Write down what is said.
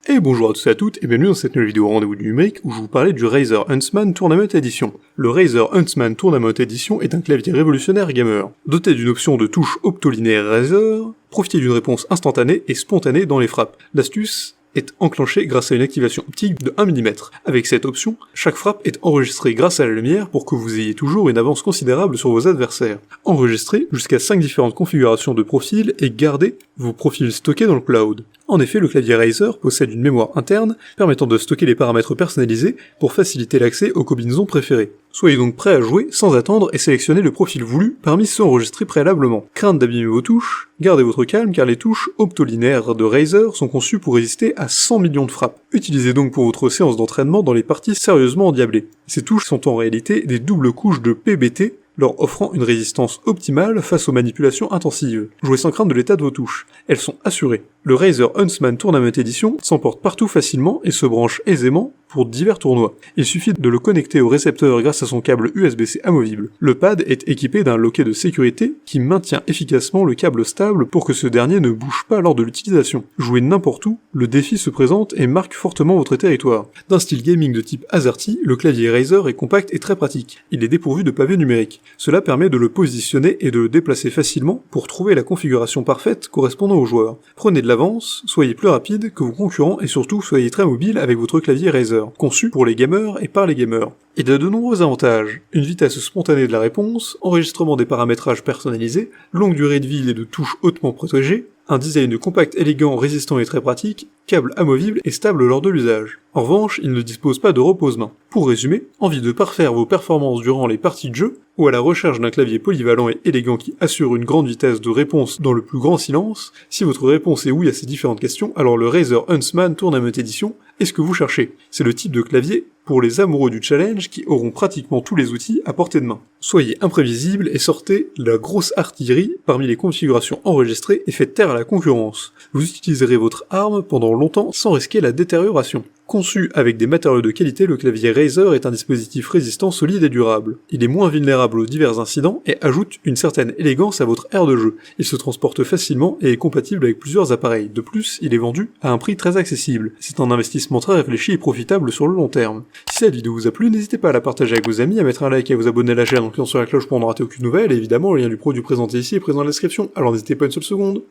Et bonjour à tous et à toutes, et bienvenue dans cette nouvelle vidéo Rendez-vous du numérique où je vous parlais du Razer Huntsman Tournament Edition. Le Razer Huntsman Tournament Edition est un clavier révolutionnaire gamer. Doté d'une option de touche optolinéaire Razer, profitez d'une réponse instantanée et spontanée dans les frappes. L'astuce est enclenchée grâce à une activation optique de 1 mm. Avec cette option, chaque frappe est enregistrée grâce à la lumière pour que vous ayez toujours une avance considérable sur vos adversaires. Enregistrez jusqu'à 5 différentes configurations de profils et gardez vos profils stockés dans le cloud. En effet, le clavier Razer possède une mémoire interne permettant de stocker les paramètres personnalisés pour faciliter l'accès aux combinaisons préférées. Soyez donc prêts à jouer sans attendre et sélectionnez le profil voulu parmi ceux enregistrés préalablement. Crainte d'abîmer vos touches, gardez votre calme car les touches optolinéaires de Razer sont conçues pour résister à 100 millions de frappes. Utilisez donc pour votre séance d'entraînement dans les parties sérieusement endiablées. Ces touches sont en réalité des doubles couches de PBT, leur offrant une résistance optimale face aux manipulations intensives. Jouez sans crainte de l'état de vos touches, elles sont assurées. Le Razer Huntsman Tournament Edition s'emporte partout facilement et se branche aisément pour divers tournois. Il suffit de le connecter au récepteur grâce à son câble USB-C amovible. Le pad est équipé d'un loquet de sécurité qui maintient efficacement le câble stable pour que ce dernier ne bouge pas lors de l'utilisation. Jouez n'importe où, le défi se présente et marque fortement votre territoire. D'un style gaming de type AZERTY, le clavier Razer est compact et très pratique. Il est dépourvu de pavé numérique. Cela permet de le positionner et de le déplacer facilement pour trouver la configuration parfaite correspondant au joueur. Prenez de l'avance, soyez plus rapide que vos concurrents et surtout soyez très mobile avec votre clavier Razer, conçu pour les gamers et par les gamers. Il a de nombreux avantages, une vitesse spontanée de la réponse, enregistrement des paramétrages personnalisés, longue durée de vie et de touches hautement protégées, un design compact, élégant, résistant et très pratique, câble amovible et stable lors de l'usage. En revanche, il ne dispose pas de repose-main. Pour résumer, envie de parfaire vos performances durant les parties de jeu, ou à la recherche d'un clavier polyvalent et élégant qui assure une grande vitesse de réponse dans le plus grand silence, si votre réponse est oui à ces différentes questions, alors le Razer Huntsman Tournament Edition est ce que vous cherchez. C'est le type de clavier pour les amoureux du challenge qui auront pratiquement tous les outils à portée de main. Soyez imprévisible et sortez la grosse artillerie parmi les configurations enregistrées et faites taire à la concurrence. Vous utiliserez votre arme pendant longtemps sans risquer la détérioration. Conçu avec des matériaux de qualité, le clavier Razer est un dispositif résistant, solide et durable. Il est moins vulnérable aux divers incidents et ajoute une certaine élégance à votre aire de jeu. Il se transporte facilement et est compatible avec plusieurs appareils. De plus, il est vendu à un prix très accessible. C'est un investissement très réfléchi et profitable sur le long terme. Si cette vidéo vous a plu, n'hésitez pas à la partager avec vos amis, à mettre un like et à vous abonner à la chaîne en cliquant sur la cloche pour ne rater aucune nouvelle, et évidemment, le lien du produit présenté ici est présent dans la description, alors n'hésitez pas une seule seconde.